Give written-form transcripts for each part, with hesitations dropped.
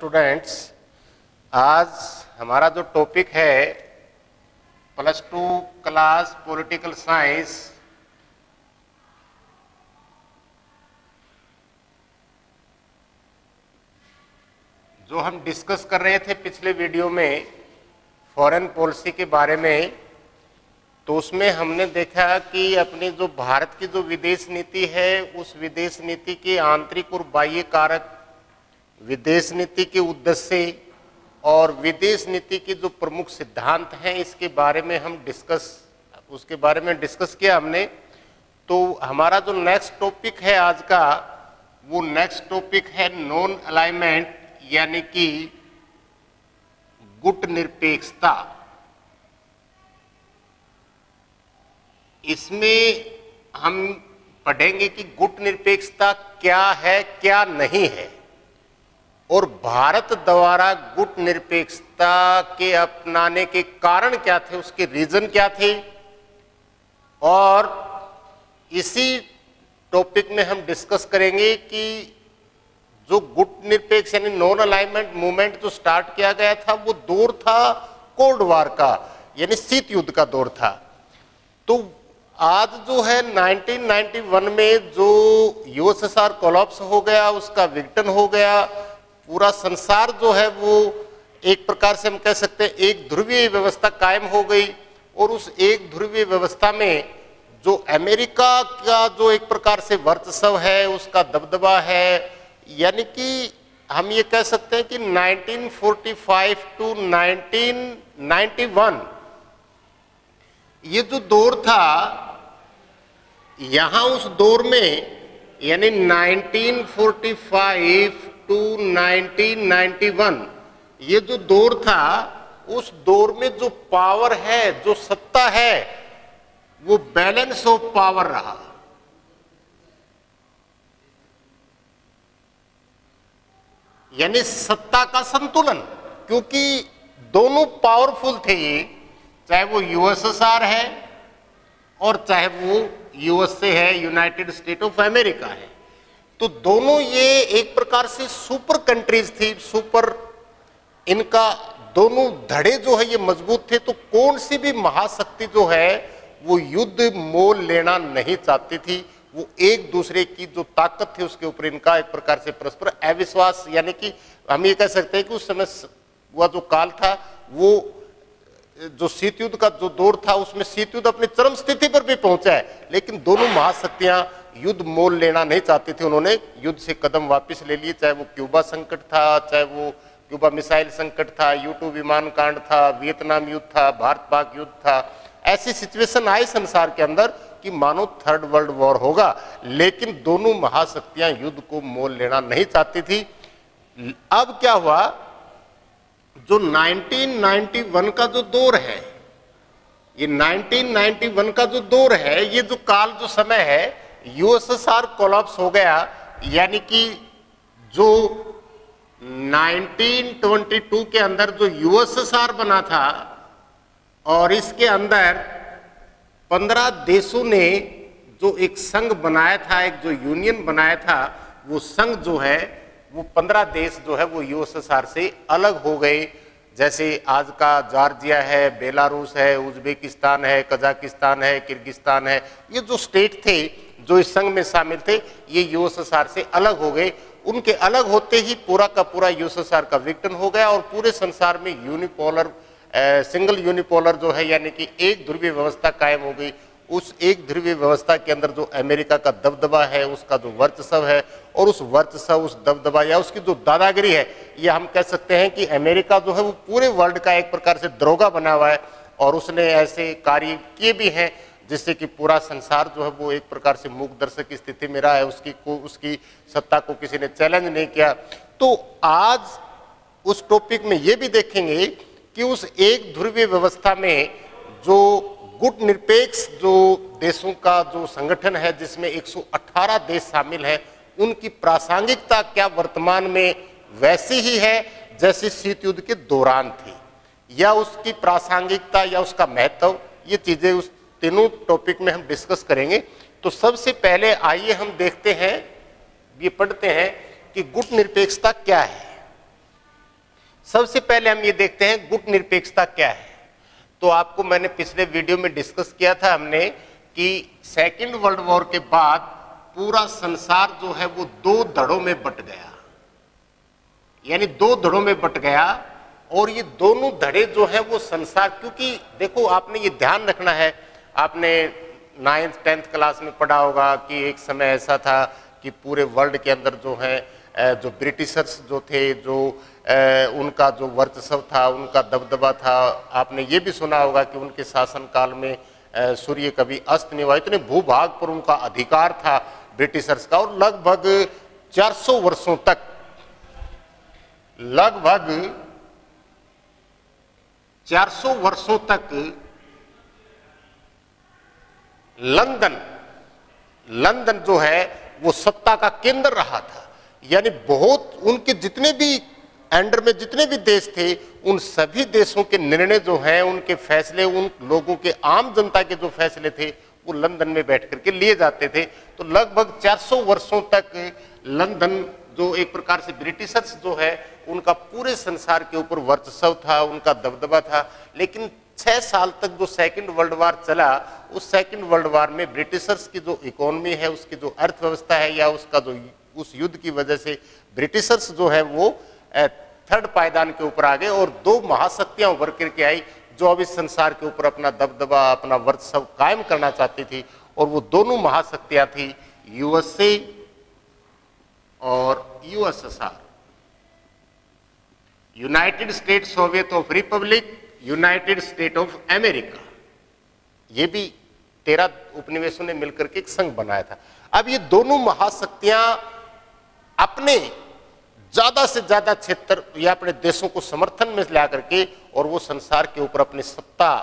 Students, आज हमारा जो टॉपिक है +2 क्लास पॉलिटिकल साइंस, जो हम डिस्कस कर रहे थे पिछले वीडियो में फॉरेन पॉलिसी के बारे में, तो उसमें हमने देखा कि अपनी जो भारत की जो विदेश नीति है, उस विदेश नीति के आंतरिक और बाह्य कारक, विदेश नीति के उद्देश्य और विदेश नीति के जो प्रमुख सिद्धांत हैं, इसके बारे में हम उसके बारे में डिस्कस किया हमने। तो हमारा जो नेक्स्ट टॉपिक है आज का, वो नेक्स्ट टॉपिक है नॉन अलाइनमेंट, यानी कि गुट निरपेक्षता। इसमें हम पढ़ेंगे कि गुट निरपेक्षता क्या है, क्या नहीं है, और भारत द्वारा गुट निरपेक्षता के अपनाने के कारण क्या थे, उसके रीजन क्या थे। और इसी टॉपिक में हम डिस्कस करेंगे कि जो गुट निरपेक्ष यानी नॉन अलाइनमेंट मूवमेंट जो स्टार्ट किया गया था, वो दौर था कोल्ड वार का, यानी शीत युद्ध का दौर था। तो आज जो है 1991 में जो यूएसएसआर कोलैप्स हो गया, उसका विघटन हो गया, पूरा संसार जो है वो एक प्रकार से हम कह सकते हैं एक ध्रुवीय व्यवस्था कायम हो गई। और उस एक ध्रुवीय व्यवस्था में जो अमेरिका का जो एक प्रकार से वर्चस्व है, उसका दबदबा है, यानी कि हम ये कह सकते हैं कि 1945 टू 1991 ये जो दौर था, यहां उस दौर में यानी 1945 टू 1991 ये जो दौर था, उस दौर में जो पावर है, जो सत्ता है, वो बैलेंस ऑफ पावर रहा। यानी सत्ता का संतुलन, क्योंकि दोनों पावरफुल थे, ये चाहे वो यूएसएसआर है और चाहे वो यूएसए है, यूनाइटेड स्टेट ऑफ अमेरिका है। तो दोनों ये एक प्रकार से सुपर कंट्रीज थी, सुपर, इनका दोनों धड़े जो है ये मजबूत थे। तो कौन सी भी महाशक्ति जो है वो युद्ध मोल लेना नहीं चाहती थी। वो एक दूसरे की जो ताकत थी उसके ऊपर इनका एक प्रकार से परस्पर अविश्वास, यानी कि हम ये कह सकते हैं कि उस समय वह जो काल था, वो जो शीत युद्ध का जो दौर था, उसमें शीत युद्ध अपनी चरम स्थिति पर भी पहुंचा है। लेकिन दोनों महाशक्तियां युद्ध मोल लेना नहीं चाहती थी, उन्होंने युद्ध से कदम वापस ले लिए। चाहे वो क्यूबा संकट था, चाहे वो क्यूबा मिसाइल संकट था, U2 विमान कांड था, वियतनाम युद्ध था, भारत पाक युद्ध था। ऐसी सिचुएशन आई संसार के अंदर कि मानो थर्ड वर्ल्ड वॉर होगा, लेकिन दोनों महाशक्तियां युद्ध को मोल लेना नहीं चाहती थी। अब क्या हुआ, जो 1991 का जो दौर है, ये 1991 का जो दौर है, ये जो काल जो समय है, यूएसएसआर कोलैप्स हो गया। यानी कि जो 1922 के अंदर जो यूएसएसआर बना था, और इसके अंदर 15 देशों ने जो एक संघ बनाया था, एक जो यूनियन बनाया था, वो संघ जो है वो 15 देश जो है वो यूएसएसआर से अलग हो गए। जैसे आज का जॉर्जिया है, बेलारूस है, उज्बेकिस्तान है, कजाकिस्तान है, किर्गिस्तान है, ये जो स्टेट थे जो इस संघ में शामिल थे, ये यूएसएसआर से अलग हो गए। उनके अलग होते ही पूरा का पूरा यूएसएसआर का विघटन हो गया और पूरे संसार में यूनिपोलर, सिंगल यूनिपोलर जो है, यानी कि एक ध्रुवीय व्यवस्था कायम हो गई। उस एक ध्रुवीय व्यवस्था के अंदर जो अमेरिका का दबदबा है, उसका जो वर्चस्व है, और उस वर्चस्व, उस दबदबा या उसकी जो दादागिरी है, ये हम कह सकते हैं कि अमेरिका जो है वो पूरे वर्ल्ड का एक प्रकार से दरोगा बना हुआ है। और उसने ऐसे कार्य किए भी हैं जिससे कि पूरा संसार जो है वो एक प्रकार से मूक दर्शक की स्थिति में रहा है। उसकी सत्ता को किसी ने चैलेंज नहीं किया। तो आज उस टॉपिक में ये भी देखेंगे कि उस एक ध्रुवीय व्यवस्था में जो गुट निरपेक्ष जो देशों का जो संगठन है, जिसमें 118 देश शामिल हैं, उनकी प्रासंगिकता क्या वर्तमान में वैसी ही है जैसे शीत युद्ध के दौरान थी, या उसकी प्रासंगिकता या उसका महत्व, ये चीजें उस तीनों टॉपिक में हम डिस्कस करेंगे। तो सबसे पहले आइए हम देखते हैं, ये पढ़ते हैं कि गुट निरपेक्षता क्या है। सबसे पहले हम ये देखते हैं गुट निरपेक्षता क्या है। तो आपको मैंने पिछले वीडियो में डिस्कस किया था हमने कि सेकेंड वर्ल्ड वॉर के बाद पूरा संसार जो है वो दो धड़ों में बट गया, यानी दो धड़ों में बट गया। और ये दोनों धड़े जो है वो संसार, क्योंकि देखो आपने ये ध्यान रखना है, आपने 9th 10th क्लास में पढ़ा होगा कि एक समय ऐसा था कि पूरे वर्ल्ड के अंदर जो है जो ब्रिटिशर्स जो थे, जो उनका जो वर्चस्व था, उनका दबदबा था। आपने ये भी सुना होगा कि उनके शासनकाल में सूर्य कभी अस्त नहीं हुआ, इतने भूभाग पर उनका अधिकार था ब्रिटिशर्स का। और लगभग 400 वर्षों तक, लगभग 400 वर्षों तक लंदन जो है वो सत्ता का केंद्र रहा था। यानी बहुत उनके जितने भी अंडर में जितने भी देश थे, उन सभी देशों के निर्णय जो हैं, उनके फैसले, उन लोगों के आम जनता के जो फैसले थे वो लंदन में बैठ करके लिए जाते थे। तो लगभग 400 वर्षों तक लंदन जो एक प्रकार से ब्रिटिशर्स जो है उनका पूरे संसार के ऊपर वर्चस्व था, उनका दबदबा था। लेकिन 6 साल तक जो सेकंड वर्ल्ड वार चला, उस सेकंड वर्ल्ड वार में ब्रिटिशर्स की जो इकोनॉमी है, उसकी जो अर्थव्यवस्था है, या उसका जो उस युद्ध की वजह से ब्रिटिशर्स जो है वो थर्ड पायदान के ऊपर आ गए और दो महाशक्तियां उभर करके आई जो अब इस संसार के ऊपर अपना दबदबा, अपना वर्चस्व कायम करना चाहती थी। और वो दोनों महाशक्तियां थी यूएसए और USSR, United state Soviet of Republic, United state of America. ये भी 13 उपनिवेशों ने मिलकर के एक संघ बनाया था। अब ये दोनों महाशक्तियां अपने ज्यादा से ज्यादा क्षेत्र या अपने देशों को समर्थन में ला करके और वो संसार के ऊपर अपनी सत्ता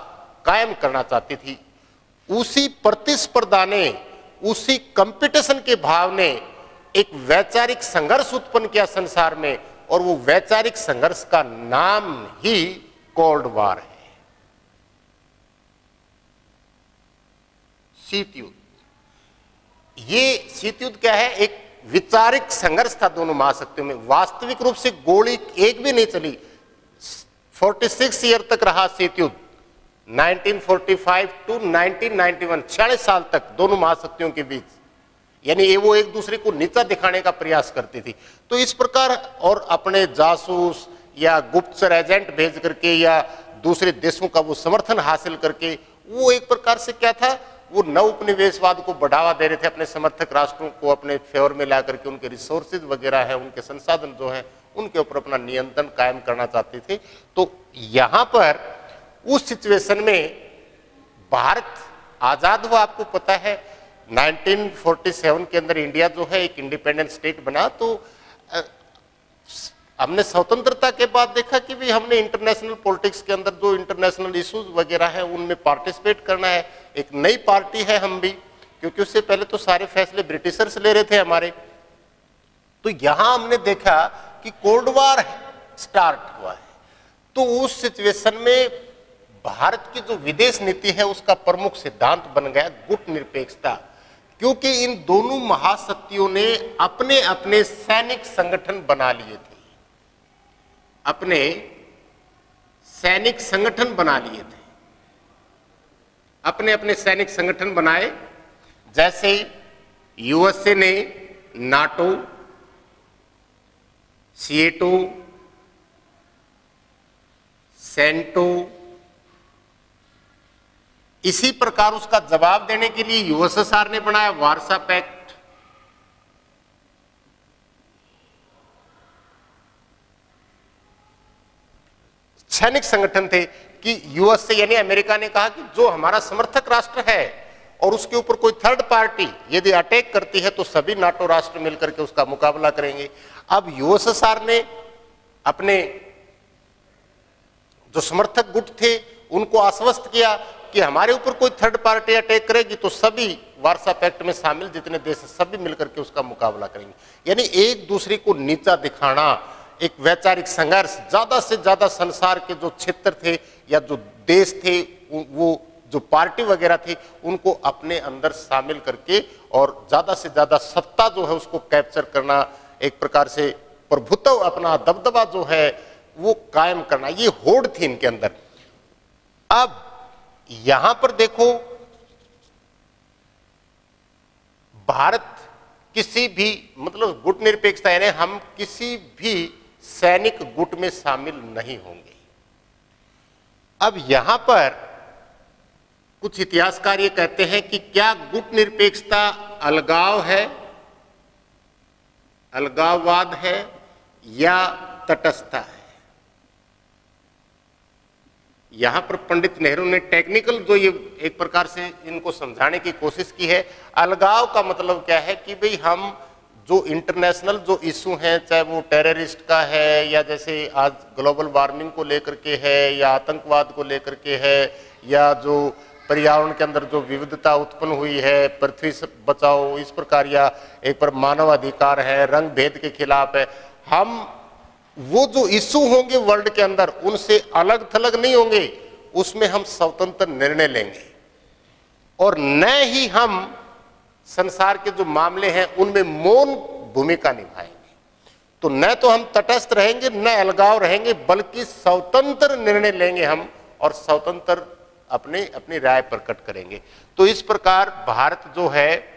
कायम करना चाहती थी। उसी प्रतिस्पर्धा ने, उसी कंपटीशन के भाव ने एक वैचारिक संघर्ष उत्पन्न किया संसार में, और वो वैचारिक संघर्ष का नाम ही कोल्ड वार है, शीत युद्ध। ये शीत युद्ध क्या है? एक विचारिक संघर्ष था दोनों महाशक्तियों में। वास्तविक रूप से गोली एक भी नहीं चली। 46 ईयर तक रहा शीत युद्ध, 1945 टू 1991, 46 साल तक दोनों महाशक्तियों के बीच। यानी ये वो एक दूसरे को नीचा दिखाने का प्रयास करती थी। तो इस प्रकार, और अपने जासूस या गुप्तचर एजेंट भेज करके या दूसरे देशों का वो समर्थन हासिल करके, वो एक प्रकार से क्या था, वो नव उपनिवेशवाद को बढ़ावा दे रहे थे, अपने समर्थक राष्ट्रों को अपने फेवर में ला करके उनके रिसोर्सेज वगैरह है, उनके संसाधन जो है, उनके ऊपर अपना नियंत्रण कायम करना चाहते थे। तो यहां पर उस सिचुएशन में भारत आजाद हुआ, आपको पता है 1947 के अंदर इंडिया जो है एक इंडिपेंडेंट स्टेट बना। तो हमने स्वतंत्रता के बाद देखा कि भी हमने इंटरनेशनल पॉलिटिक्स के अंदर जो इंटरनेशनल इश्यूज वगैरह है उनमें पार्टिसिपेट करना है। एक नई पार्टी है हम भी, क्योंकि उससे पहले तो सारे फैसले ब्रिटिशर्स ले रहे थे हमारे। तो यहां हमने देखा कि कोल्ड वार स्टार्ट हुआ है। तो उस सिचुएशन में भारत की जो विदेश नीति है उसका प्रमुख सिद्धांत बन गया गुट निरपेक्षता, क्योंकि इन दोनों महाशक्तियों ने अपने अपने सैनिक संगठन बना लिए थे, अपने सैनिक संगठन बना लिए थे, अपने अपने सैनिक संगठन बनाए। जैसे यूएसए ने नाटो, सीएटो, सेंटो। इसी प्रकार उसका जवाब देने के लिए यूएसएसआर ने बनाया वार्सा पैक्ट। सैनिक संगठन थे कि यूएसए यानी अमेरिका ने कहा कि जो हमारा समर्थक राष्ट्र है और उसके ऊपर कोई थर्ड पार्टी यदि अटैक करती है तो सभी नाटो राष्ट्र मिलकर के उसका मुकाबला करेंगे। अब यूएसएसआर ने अपने जो समर्थक गुट थे उनको आश्वस्त किया कि हमारे ऊपर कोई थर्ड पार्टी अटैक करेगी तो सभी वार्सा पैक्ट में शामिल जितने देश हैं सभी मिलकर के उसका मुकाबला करेंगे। यानी एक दूसरे को नीचा दिखाना, एक वैचारिक संघर्ष, ज्यादा से ज्यादा संसार के जो क्षेत्र थे या जो देश थे, वो जो पार्टी वगैरह थी उनको अपने अंदर शामिल करके और ज्यादा से ज्यादा सत्ता जो है उसको कैप्चर करना, एक प्रकार से प्रभुत्व, अपना दबदबा जो है वो कायम करना, ये होड़ थी इनके अंदर। अब यहां पर देखो, भारत किसी भी मतलब गुट निरपेक्षता यानी हम किसी भी सैनिक गुट में शामिल नहीं होंगे। अब यहां पर कुछ इतिहासकार ये कहते हैं कि क्या गुट निरपेक्षता अलगाव है, अलगाववाद है या तटस्थता है। यहां पर पंडित नेहरू ने टेक्निकल जो ये एक प्रकार से इनको समझाने की कोशिश की है। अलगाव का मतलब क्या है कि भाई हम जो इंटरनेशनल जो इशू हैं, चाहे वो टेररिस्ट का है या जैसे आज ग्लोबल वार्मिंग को लेकर के है या आतंकवाद को लेकर के है या जो पर्यावरण के अंदर जो विविधता उत्पन्न हुई है, पृथ्वी से बचाओ इस प्रकार, या एक पर मानव अधिकार है, रंग भेद के खिलाफ है, हम वो जो इशू होंगे वर्ल्ड के अंदर उनसे अलग थलग नहीं होंगे, उसमें हम स्वतंत्र निर्णय लेंगे और न ही हम संसार के जो मामले हैं उनमें मौन भूमिका निभाएंगे। तो न तो हम तटस्थ रहेंगे न अलगाव रहेंगे, बल्कि स्वतंत्र निर्णय लेंगे हम और स्वतंत्र अपनी राय प्रकट करेंगे। तो इस प्रकार भारत जो है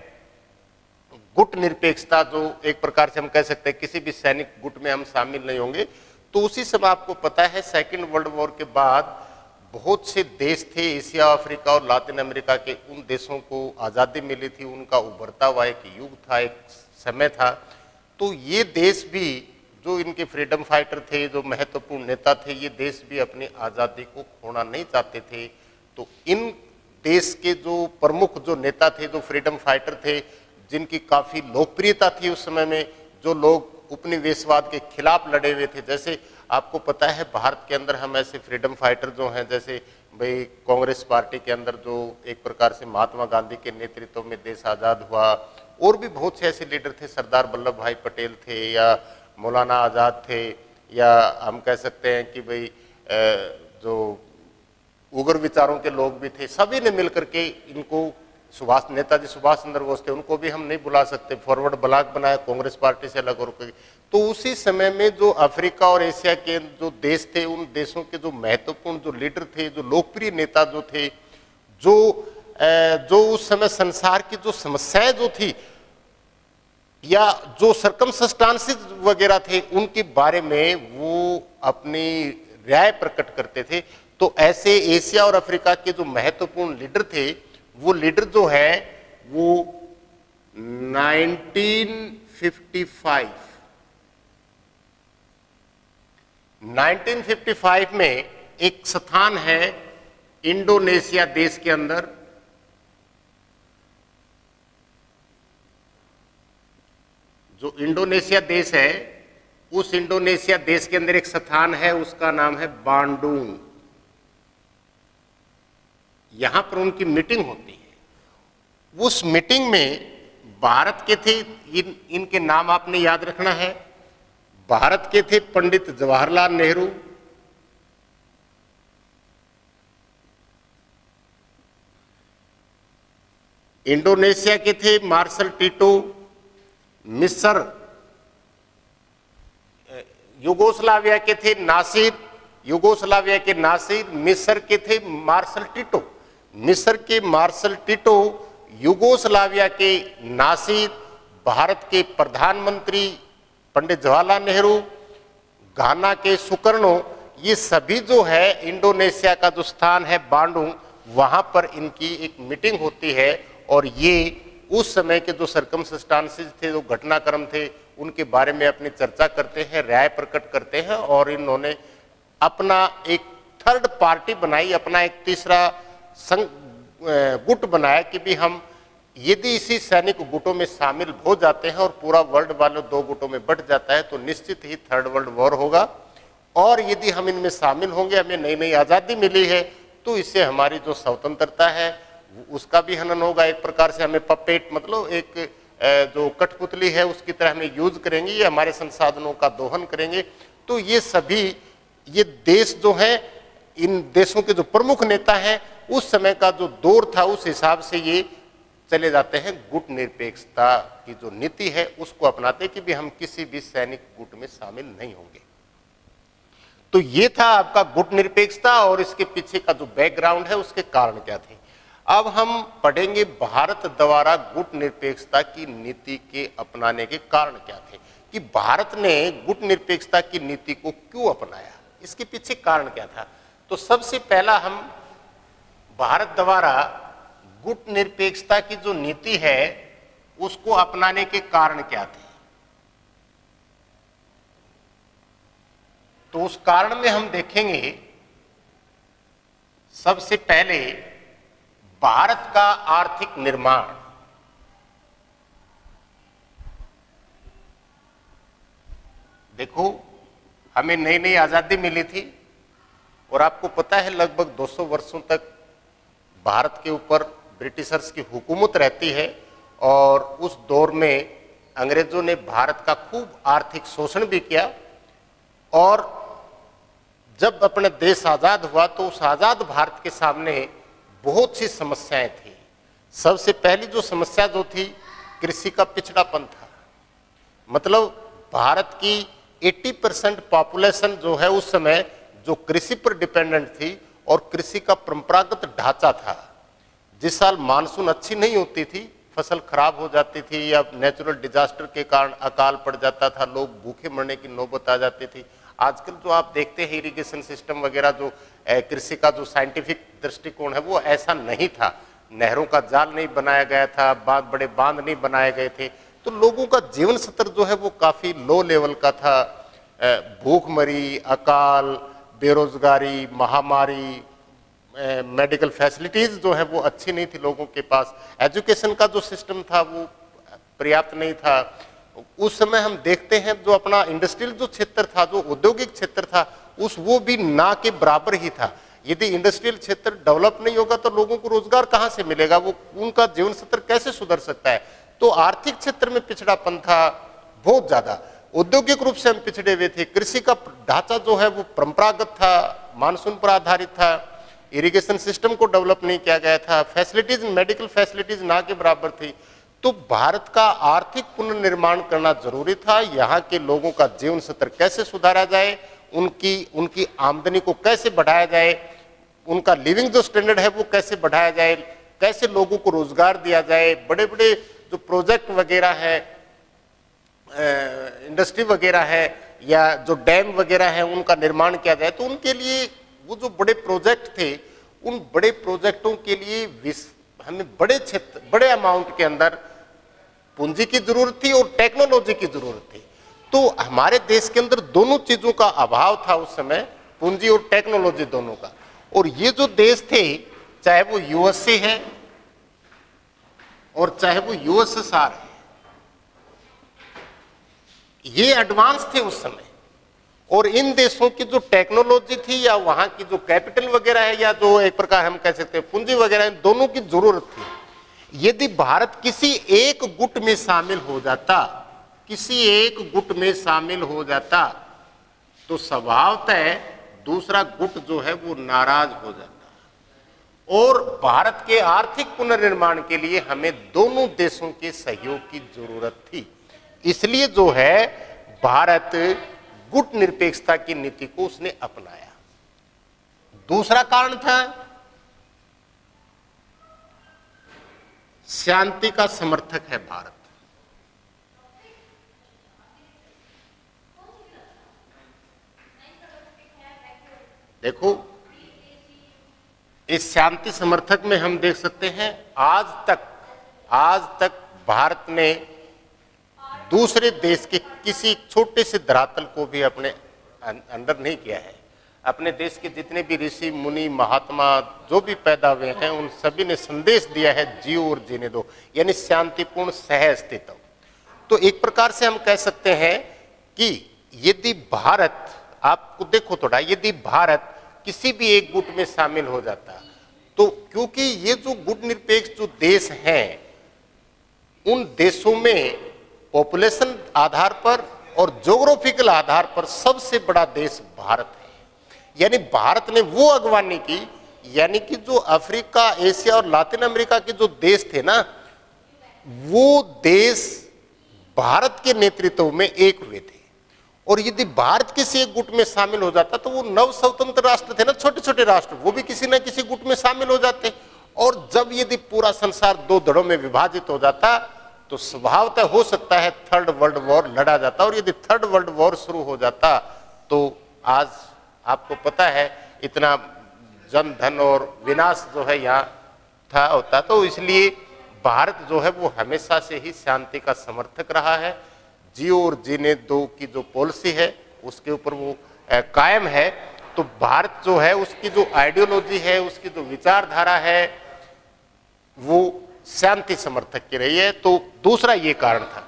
गुट निरपेक्षता, जो एक प्रकार से हम कह सकते हैं किसी भी सैनिक गुट में हम शामिल नहीं होंगे। तो उसी समय आपको पता है सेकेंड वर्ल्ड वॉर के बाद बहुत से देश थे एशिया, अफ्रीका और लातिन अमेरिका के, उन देशों को आज़ादी मिली थी, उनका उभरता हुआ एक युग था, एक समय था। तो ये देश भी जो इनके फ्रीडम फाइटर थे, जो महत्वपूर्ण नेता थे, ये देश भी अपनी आज़ादी को खोना नहीं चाहते थे। तो इन देश के जो प्रमुख जो नेता थे, जो फ्रीडम फाइटर थे, जिनकी काफ़ी लोकप्रियता थी उस समय में, जो लोग उपनिवेशवाद के खिलाफ लड़े हुए थे, जैसे आपको पता है भारत के अंदर हम ऐसे फ्रीडम फाइटर जो हैं, जैसे भाई कांग्रेस पार्टी के अंदर जो एक प्रकार से महात्मा गांधी के नेतृत्व में देश आज़ाद हुआ, और भी बहुत से ऐसे लीडर थे, सरदार वल्लभ भाई पटेल थे या मौलाना आज़ाद थे, या हम कह सकते हैं कि भाई जो उग्र विचारों के लोग भी थे, सभी ने मिलकर के इनको, नेताजी सुभाष चंद्र बोस थे, उनको भी हम नहीं बुला सकते, फॉरवर्ड ब्लॉक बनाया कांग्रेस पार्टी से अलग होकर। तो उसी समय में जो अफ्रीका और एशिया के जो देश थे, उन देशों के जो महत्वपूर्ण जो लीडर थे, जो लोकप्रिय नेता जो थे, जो उस समय संसार की जो समस्याएं जो थी या जो सर्कमस्टांसेस वगैरह थे, उनके बारे में वो अपनी राय प्रकट करते थे। तो ऐसे एशिया और अफ्रीका के जो महत्वपूर्ण लीडर थे, वो लीडर जो है वो 1955 में एक स्थान है इंडोनेशिया देश के अंदर, जो इंडोनेशिया देश है, उस इंडोनेशिया देश के अंदर एक स्थान है, उसका नाम है बांडुंग। यहां पर उनकी मीटिंग होती है। उस मीटिंग में भारत के थे, इनके नाम आपने याद रखना है, भारत के थे पंडित जवाहरलाल नेहरू, इंडोनेशिया के थे मार्शल टीटो, मिस्र युगोस्लाविया के थे नासिर, युगोस्लाविया के नासिर, मिस्र के थे मार्शल टीटो, मिस्र के मार्शल टीटो, युगोस्लाविया के नासिर, भारत के प्रधानमंत्री पंडित जवाहरलाल नेहरू, घाना के सुकर्णो, ये सभी जो है इंडोनेशिया का जो स्थान है बांडुंग, वहां पर इनकी एक मीटिंग होती है और ये उस समय के जो सर्कमस्टांसेस थे, जो घटनाक्रम थे, उनके बारे में अपनी चर्चा करते हैं, राय प्रकट करते हैं और इन्होंने अपना एक थर्ड पार्टी बनाई, अपना एक तीसरा गुट बनाया कि भी हम यदि इसी सैनिक गुटों में शामिल हो जाते हैं और पूरा वर्ल्ड वाले दो गुटों में बंट जाता है तो निश्चित ही थर्ड वर्ल्ड वॉर होगा, और यदि हम इनमें शामिल होंगे, हमें नई नई आज़ादी मिली है, तो इससे हमारी जो स्वतंत्रता है उसका भी हनन होगा। एक प्रकार से हमें पपेट मतलब एक जो कठपुतली है उसकी तरह हमें यूज करेंगे, ये हमारे संसाधनों का दोहन करेंगे। तो ये सभी ये देश जो है, इन देशों के जो प्रमुख नेता हैं, उस समय का जो दौर था उस हिसाब से ये चले जाते हैं, गुट निरपेक्षता की जो नीति है उसको अपनाते कि भी हम किसी भी सैनिक गुट में शामिल नहीं होंगे। तो ये था आपका गुटनिरपेक्षता और इसके पीछे का जो बैकग्राउंड है उसके कारण क्या थे। अब हम पढ़ेंगे भारत द्वारा गुटनिरपेक्षता की नीति के अपनाने के कारण क्या थे, कि भारत ने गुटनिरपेक्षता की नीति को क्यों अपनाया, इसके पीछे कारण क्या था। तो सबसे पहला हम भारत द्वारा गुटनिरपेक्षता की जो नीति है उसको अपनाने के कारण क्या थे। तो उस कारण में हम देखेंगे सबसे पहले भारत का आर्थिक निर्माण। देखो, हमें नई नई आजादी मिली थी और आपको पता है लगभग 200 वर्षों तक भारत के ऊपर ब्रिटिशर्स की हुकूमत रहती है और उस दौर में अंग्रेजों ने भारत का खूब आर्थिक शोषण भी किया। और जब अपना देश आजाद हुआ तो उस आजाद भारत के सामने बहुत सी समस्याएं थी। सबसे पहली जो समस्या जो थी, कृषि का पिछड़ापन था। मतलब भारत की 80% पॉपुलेशन जो है उस समय जो कृषि पर डिपेंडेंट थी और कृषि का परंपरागत ढांचा था। जिस साल मानसून अच्छी नहीं होती थी, फसल खराब हो जाती थी या नेचुरल डिजास्टर के कारण अकाल पड़ जाता था, लोग भूखे मरने की नौबत आ जाती थी। आजकल जो आप देखते हैं इरिगेशन सिस्टम वगैरह, जो कृषि का जो साइंटिफिक दृष्टिकोण है वो ऐसा नहीं था। नहरों का जाल नहीं बनाया गया था, बड़े बांध नहीं बनाए गए थे, तो लोगों का जीवन स्तर जो है वो काफी लो लेवल का था। भूखमरी, अकाल, बेरोजगारी, महामारी, मेडिकल फैसिलिटीज जो है वो अच्छी नहीं थी लोगों के पास। एजुकेशन का जो सिस्टम था वो पर्याप्त नहीं था। उस समय हम देखते हैं जो अपना इंडस्ट्रियल जो क्षेत्र था, जो औद्योगिक क्षेत्र था, वो भी ना के बराबर ही था। यदि इंडस्ट्रियल क्षेत्र डेवलप नहीं होगा तो लोगों को रोजगार कहां से मिलेगा, वो उनका जीवन स्तर कैसे सुधर सकता है। तो आर्थिक क्षेत्र में पिछड़ापन था बहुत ज्यादा। औद्योगिक रूप से हम पिछड़े हुए थे। कृषि का ढांचा जो है वो परंपरागत था, मानसून पर आधारित था। इरिगेशन सिस्टम को डेवलप नहीं किया गया था। फैसिलिटीज, मेडिकल फैसिलिटीज ना के बराबर थी। तो भारत का आर्थिक पुनर्निर्माण करना जरूरी था। यहाँ के लोगों का जीवन स्तर कैसे सुधारा जाए, उनकी आमदनी को कैसे बढ़ाया जाए, उनका लिविंग जो स्टैंडर्ड है वो कैसे बढ़ाया जाए, कैसे लोगों को रोजगार दिया जाए। बड़े बड़े जो प्रोजेक्ट वगैरह है, इंडस्ट्री वगैरह है या जो डैम वगैरह है उनका निर्माण किया जाए। तो उनके लिए वो जो बड़े प्रोजेक्ट थे, उन बड़े प्रोजेक्टों के लिए हमें बड़े क्षेत्र, बड़े अमाउंट के अंदर पूंजी की जरूरत थी और टेक्नोलॉजी की जरूरत थी। तो हमारे देश के अंदर दोनों चीजों का अभाव था उस समय, पूंजी और टेक्नोलॉजी दोनों का। और ये जो देश थे, चाहे वो यूएसए है और चाहे वो यूएसएसआर है, ये एडवांस थे उस समय। और इन देशों की जो टेक्नोलॉजी थी या वहां की जो कैपिटल वगैरह है या जो एक प्रकार हम कह सकते हैं पूंजी वगैरह, इन दोनों की जरूरत थी। यदि भारत किसी एक गुट में शामिल हो जाता, किसी एक गुट में शामिल हो जाता, तो स्वभावतः दूसरा गुट जो है वो नाराज हो जाता। और भारत के आर्थिक पुनर्निर्माण के लिए हमें दोनों देशों के सहयोग की जरूरत थी। इसलिए जो है भारत गुट निरपेक्षता की नीति को उसने अपनाया। दूसरा कारण था शांति का समर्थक है भारत। देखो, इस शांति समर्थक में हम देख सकते हैं आज तक भारत ने दूसरे देश के किसी छोटे से धरातल को भी अपने अंदर नहीं किया है। अपने देश के जितने भी ऋषि मुनि महात्मा जो भी पैदा हुए हैं उन सभी ने संदेश दिया है जियो और जीने दो, यानी शांतिपूर्ण सह अस्तित्व। तो एक प्रकार से हम कह सकते हैं कि यदि भारत, आपको देखो थोड़ा, यदि भारत किसी भी एक गुट में शामिल हो जाता, तो क्योंकि ये जो गुट निरपेक्ष जो देश हैं, उन देशों में पॉपुलेशन आधार पर और ज्योग्राफिकल आधार पर सबसे बड़ा देश भारत है। यानी भारत ने वो अगवानी की, यानी कि जो अफ्रीका, एशिया और लातिन अमेरिका के जो देश थे ना, वो देश भारत के नेतृत्व में एक हुए थे। और यदि भारत किसी एक गुट में शामिल हो जाता तो वो नव स्वतंत्र राष्ट्र थे ना, छोटे छोटे राष्ट्र, वो भी किसी न किसी गुट में शामिल हो जाते। और जब यदि पूरा संसार दो धड़ों में विभाजित हो जाता तो स्वभावतः हो सकता है थर्ड वर्ल्ड वॉर लड़ा जाता। और यदि थर्ड वर्ल्ड वॉर शुरू हो जाता तो आज आपको पता है इतना जन धन और विनाश जो है यहाँ था होता। तो इसलिए भारत जो है वो हमेशा से ही शांति का समर्थक रहा है। जियो और जीने दो की जो पॉलिसी है उसके ऊपर वो कायम है। तो भारत जो है उसकी जो आइडियोलॉजी है, उसकी जो विचारधारा है, वो शांति समर्थक की रही है। तो दूसरा ये कारण था।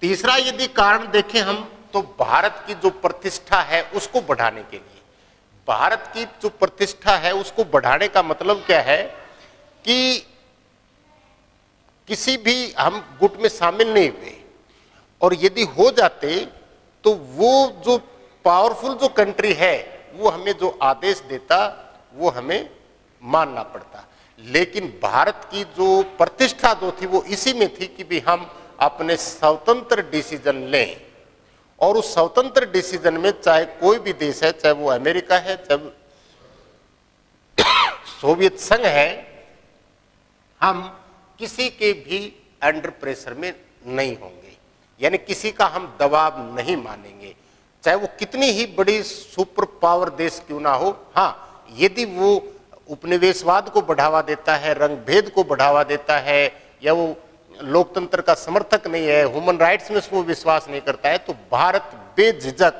तीसरा यदि कारण देखें हम तो भारत की जो प्रतिष्ठा है उसको बढ़ाने के लिए, भारत की जो प्रतिष्ठा है उसको बढ़ाने का मतलब क्या है कि किसी भी हम गुट में शामिल नहीं हुए, और यदि हो जाते तो वो जो पावरफुल जो कंट्री है वो हमें जो आदेश देता वो हमें मानना पड़ता। लेकिन भारत की जो प्रतिष्ठा जो थी वो इसी में थी कि भी हम अपने स्वतंत्र डिसीजन लें, और उस स्वतंत्र डिसीजन में चाहे कोई भी देश है, चाहे वो अमेरिका है, चाहे सोवियत संघ है, हम किसी के भी अंडर प्रेशर में नहीं होंगे, यानी किसी का हम दबाव नहीं मानेंगे, चाहे वो कितनी ही बड़ी सुपर पावर देश क्यों ना हो। हाँ, यदि वो उपनिवेशवाद को बढ़ावा देता है, रंग भेद को बढ़ावा देता है, या वो लोकतंत्र का समर्थक नहीं है, ह्यूमन राइट्स में वो विश्वास नहीं करता है, तो भारत बेझिझक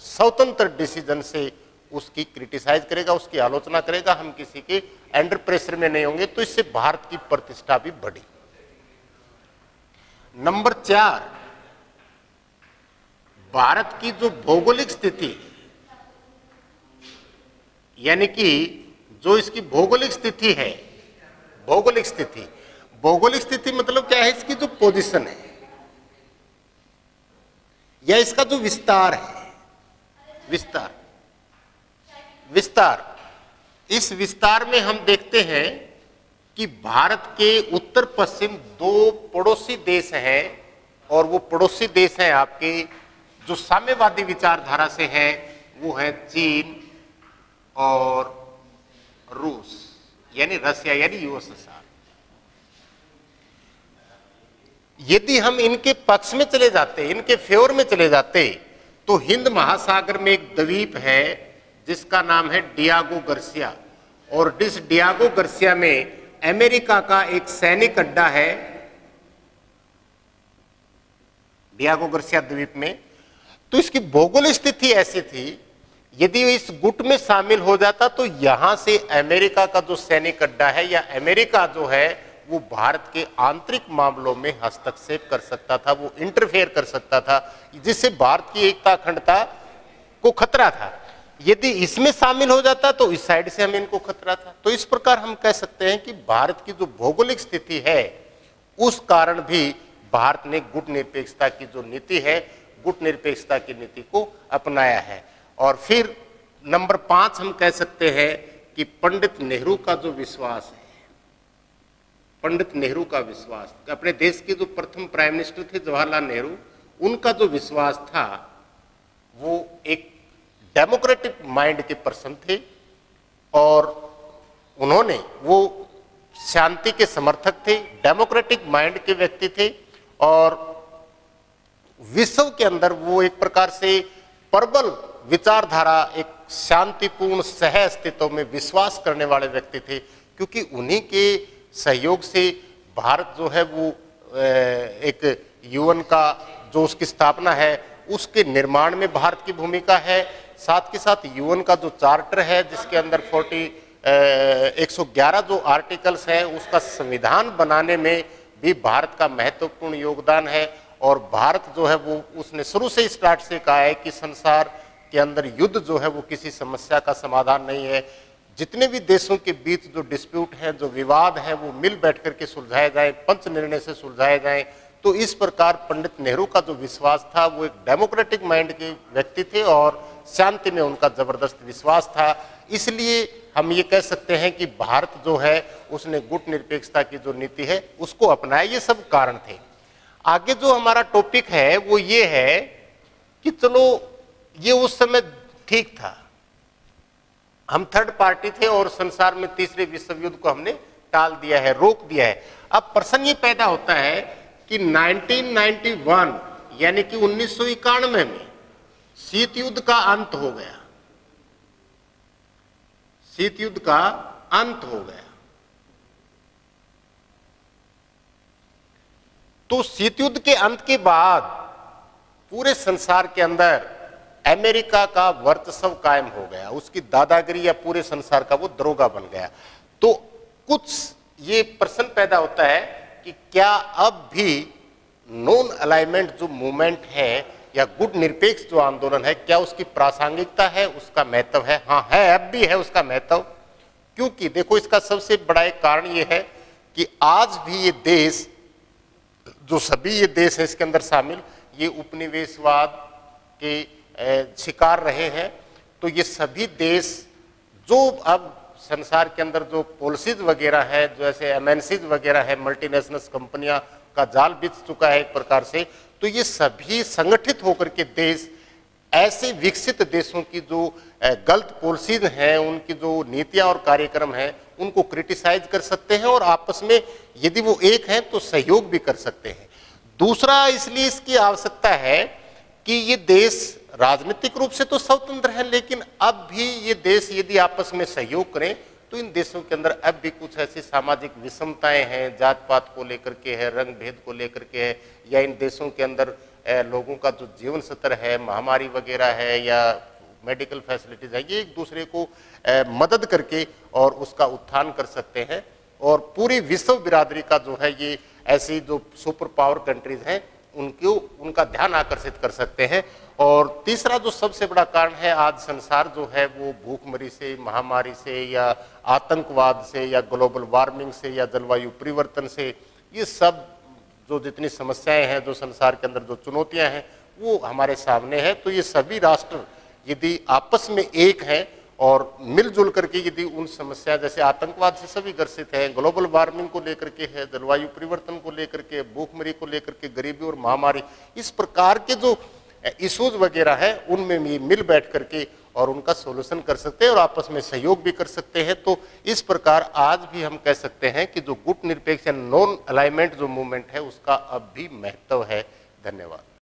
स्वतंत्र डिसीजन से उसकी क्रिटिसाइज करेगा, उसकी आलोचना करेगा। हम किसी के अंडर प्रेशर में नहीं होंगे। तो इससे भारत की प्रतिष्ठा भी बढ़ी। नंबर 4, भारत की जो भौगोलिक स्थिति, यानी कि जो इसकी भौगोलिक स्थिति है, भौगोलिक स्थिति मतलब क्या है, इसकी जो पोजीशन है या इसका जो विस्तार है, विस्तार, इस विस्तार में हम देखते हैं कि भारत के उत्तर पश्चिम 2 पड़ोसी देश हैं, और वो पड़ोसी देश हैं आपके जो साम्यवादी विचारधारा से हैं, वो है चीन और रूस, यानी रसिया, यानी यूएसएसआर। यदि हम इनके पक्ष में चले जाते, इनके फेवर में चले जाते, तो हिंद महासागर में एक द्वीप है जिसका नाम है डियागो गार्सिया, और इस डियागो गार्सिया में अमेरिका का एक सैनिक अड्डा है, डियागो गार्सिया द्वीप में। तो इसकी भौगोलिक स्थिति ऐसी थी, यदि इस गुट में शामिल हो जाता तो यहां से अमेरिका का जो सैनिक अड्डा है, या अमेरिका जो है वो भारत के आंतरिक मामलों में हस्तक्षेप कर सकता था, वो इंटरफेयर कर सकता था, जिससे भारत की एकता अखंडता को खतरा था। यदि इसमें शामिल हो जाता तो इस साइड से हमें इनको खतरा था। तो इस प्रकार हम कह सकते हैं कि भारत की जो भौगोलिक स्थिति है उस कारण भी भारत ने गुट निरपेक्षता की जो नीति है, गुट निरपेक्षता की नीति को अपनाया है। और फिर नंबर 5 हम कह सकते हैं कि पंडित नेहरू का जो विश्वास है, पंडित नेहरू का विश्वास, अपने देश के जो प्रथम प्राइम मिनिस्टर थे जवाहरलाल नेहरू, उनका जो विश्वास था वो एक डेमोक्रेटिक माइंड के पर्सन थे, और उन्होंने वो शांति के समर्थक थे, डेमोक्रेटिक माइंड के व्यक्ति थे, और विश्व के अंदर वो एक प्रकार से प्रबल विचारधारा, एक शांतिपूर्ण सह अस्तित्व में विश्वास करने वाले व्यक्ति थे। क्योंकि उन्हीं के सहयोग से भारत जो है वो एक यूएन का जो उसकी स्थापना है उसके निर्माण में भारत की भूमिका है। साथ के साथ यूएन का जो चार्टर है जिसके अंदर 111 जो आर्टिकल्स हैं उसका संविधान बनाने में भी भारत का महत्वपूर्ण योगदान है। और भारत जो है वो उसने शुरू से स्टार्ट से कहा है कि संसार के अंदर युद्ध जो है वो किसी समस्या का समाधान नहीं है। जितने भी देशों के बीच जो डिस्प्यूट हैं, जो विवाद हैं, वो मिल बैठ करके सुलझाए जाएं, पंच निर्णय से सुलझाए जाएं। तो इस प्रकार पंडित नेहरू का जो विश्वास था वो एक डेमोक्रेटिक माइंड के व्यक्ति थे और शांति में उनका जबरदस्त विश्वास था। इसलिए हम ये कह सकते हैं कि भारत जो है उसने गुट निरपेक्षता की जो नीति है उसको अपनाया। ये सब कारण थे। आगे जो हमारा टॉपिक है वो ये है कि चलो ये उस समय ठीक था, हम थर्ड पार्टी थे और संसार में तीसरे विश्व युद्ध को हमने टाल दिया है, रोक दिया है। अब प्रश्न ये पैदा होता है कि 1991 यानी कि 1991 में शीत युद्ध का अंत हो गया, शीत युद्ध का अंत हो गया। तो शीत युद्ध के अंत के बाद पूरे संसार के अंदर अमेरिका का वर्चस्व कायम हो गया, उसकी दादागिरी या पूरे संसार का वो दरोगा बन गया। तो कुछ ये प्रश्न पैदा होता है कि क्या अब भी नॉन अलाइनमेंट जो मूवमेंट है या गुट निरपेक्ष जो आंदोलन है, क्या उसकी प्रासंगिकता है, उसका महत्व है? हाँ है, अब भी है उसका महत्व। क्योंकि देखो इसका सबसे बड़ा एक कारण ये है कि आज भी ये देश, जो सभी ये देश है इसके अंदर शामिल, ये उपनिवेशवाद के शिकार रहे हैं। तो ये सभी देश जो अब संसार के अंदर जो पॉलिसीज वगैरह है, जैसे एमएनसीज वगैरह है, मल्टीनेशनल कंपनियां का जाल बिछ चुका है एक प्रकार से, तो ये सभी संगठित होकर के देश ऐसे विकसित देशों की जो गलत पॉलिसीज हैं, उनकी जो नीतियां और कार्यक्रम हैं, उनको क्रिटिसाइज कर सकते हैं और आपस में यदि वो एक हैं तो सहयोग भी कर सकते हैं। दूसरा इसलिए इसकी आवश्यकता है कि ये देश राजनीतिक रूप से तो स्वतंत्र है, लेकिन अब भी ये देश यदि आपस में सहयोग करें तो इन देशों के अंदर अब भी कुछ ऐसी सामाजिक विषमताएं हैं, जात पात को लेकर के है, रंग भेद को लेकर के है, या इन देशों के अंदर लोगों का जो जीवन स्तर है, महामारी वगैरह है या मेडिकल फैसिलिटीज है, ये एक दूसरे को मदद करके और उसका उत्थान कर सकते हैं। और पूरी विश्व बिरादरी का जो है ये ऐसी जो सुपर पावर कंट्रीज हैं उनका ध्यान आकर्षित कर सकते हैं। और तीसरा जो सबसे बड़ा कारण है, आज संसार जो है वो भूखमरी से, महामारी से या आतंकवाद से या ग्लोबल वार्मिंग से या जलवायु परिवर्तन से, ये सब जो जितनी समस्याएं हैं, जो संसार के अंदर जो चुनौतियां हैं वो हमारे सामने है। तो ये सभी राष्ट्र यदि आपस में एक हैं और मिलजुल करके यदि उन समस्या, जैसे आतंकवाद से सभी ग्रसित हैं, ग्लोबल वार्मिंग को लेकर के है, जलवायु परिवर्तन को लेकर के, भूखमरी को लेकर के, गरीबी और महामारी, इस प्रकार के जो इश्यूज वगैरह है उनमें मिल बैठ करके और उनका सोल्यूशन कर सकते हैं और आपस में सहयोग भी कर सकते हैं। तो इस प्रकार आज भी हम कह सकते हैं कि जो गुट निरपेक्ष या नॉन अलाइनमेंट जो मूवमेंट है उसका अब भी महत्व है। धन्यवाद।